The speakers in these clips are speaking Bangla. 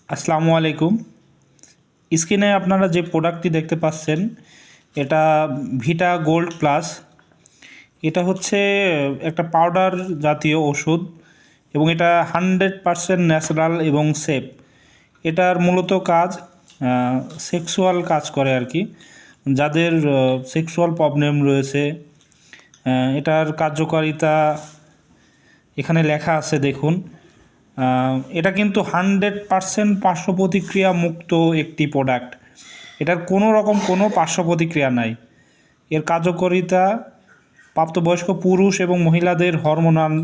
আসসালামু আলাইকুম। স্ক্রিনে আপনারা যে প্রোডাক্টটি দেখতে পাচ্ছেন এটা ভিটা গোল্ড প্লাস। এটা হচ্ছে একটা পাউডার জাতীয় ওষুধ এবং এটা 100% ন্যাচারাল এবং সেফ। এটার মূলত কাজ সেক্সুয়াল কাজ করে আর কি, যাদের সেক্সুয়াল প্রবলেম রয়েছে। এটার কার্যকারিতা এখানে লেখা আছে দেখুন। এটা কিন্তু 100% পার্শ্ব প্রতিক্রিয়া মুক্ত একটি প্রোডাক্ট। এটার কোনো রকম কোনো পার্শ্ব প্রতিক্রিয়া নাই। এর কার্যকারিতা প্রাপ্তবয়স্ক পুরুষ এবং মহিলাদের হরমোনাল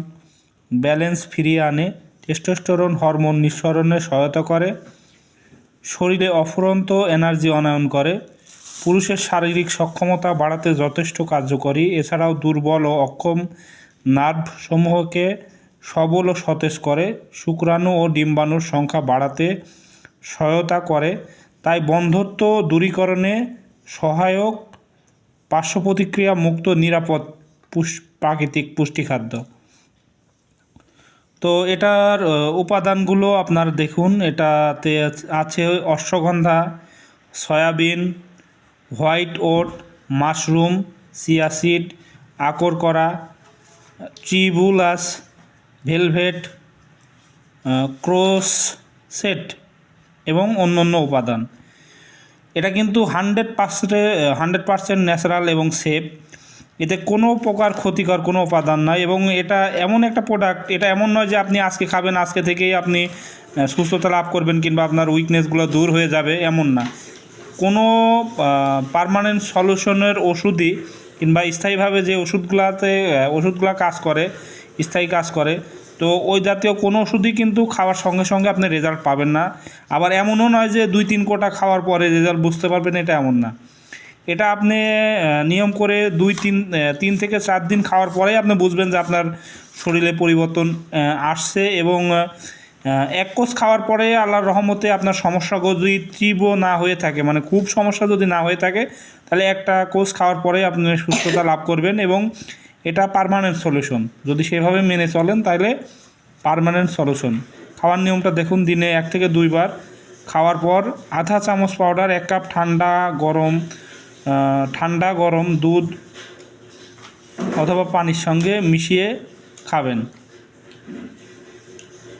ব্যালেন্স ফিরিয়ে আনে, টেস্টোস্টেরন হরমোন নিঃসরণে সহায়তা করে, শরীরে অফুরন্ত এনার্জি আনয়ন করে, পুরুষের শারীরিক সক্ষমতা বাড়াতে যথেষ্ট কার্যকরী। এছাড়াও দুর্বল ও অক্ষম নার্ভ সমূহকে সবল ও সতেজ করে, শুক্রাণু ও ডিম্বাণুর সংখ্যা বাড়াতে সহায়তা করে, তাই বন্ধ্যত্ব দূরীকরণে সহায়ক, পার্শ্ব প্রতিক্রিয়া মুক্ত, নিরাপদ প্রাকৃতিক পুষ্টি খাদ্য। তো এটার উপাদানগুলো আপনার দেখুন। এটাতে আছে ashwagandha, soybean, white oat, mushroom, chia seed, akarkara, tribulus, velvet, ক্রোসেট এবং অন্যান্য উপাদান। এটা কিন্তু 100% ন্যাচারাল এবং সেফ। এতে কোনো প্রকার ক্ষতিকর কোনো উপাদান নয় এবং এটা এমন একটা প্রোডাক্ট, এটা এমন নয় যে আপনি আজকে খাবেন আজকে থেকেই আপনি সুস্থতা লাভ করবেন কিংবা আপনার উইকনেসগুলো দূর হয়ে যাবে, এমন না। কোনো পার্মানেন্ট সলিউশনের ওষুধই কিংবা স্থায়ীভাবে যে ওষুধগুলো কাজ করে, স্থায়ী কাজ করে, তো ওই জাতীয় কোনো ওষুধই কিন্তু খাওয়ার সঙ্গে সঙ্গে আপনি রেজাল্ট পাবেন না। আবার এমনও নয় যে 2-3 কোটা খাওয়ার পরে রেজাল্ট বুঝতে পারবেন, এটা এমন না। এটা আপনি নিয়ম করে 3 থেকে 4 দিন খাওয়ার পরেই আপনি বুঝবেন যে আপনার শরীরে পরিবর্তন আসছে। এবং এক কোর্স খাওয়ার পরে আল্লাহর রহমতে আপনার সমস্যা যদি তীব্র না হয়ে থাকে, মানে খুব সমস্যা যদি না হয়ে থাকে, তাহলে একটা কোর্স খাওয়ার পরে আপনি সুস্থতা লাভ করবেন। এবং এটা পার্মানেন্ট সলিউশন, যদি সেভাবে মেনে চলেন তাহলে পার্মানেন্ট সলিউশন। খাওয়ার নিয়মটা দেখুন, দিনে 1 থেকে 2 বার খাওয়ার পর আধা চামচ পাউডার 1 কাপ ঠান্ডা গরম দুধ অথবা পানির সঙ্গে মিশিয়ে খাবেন।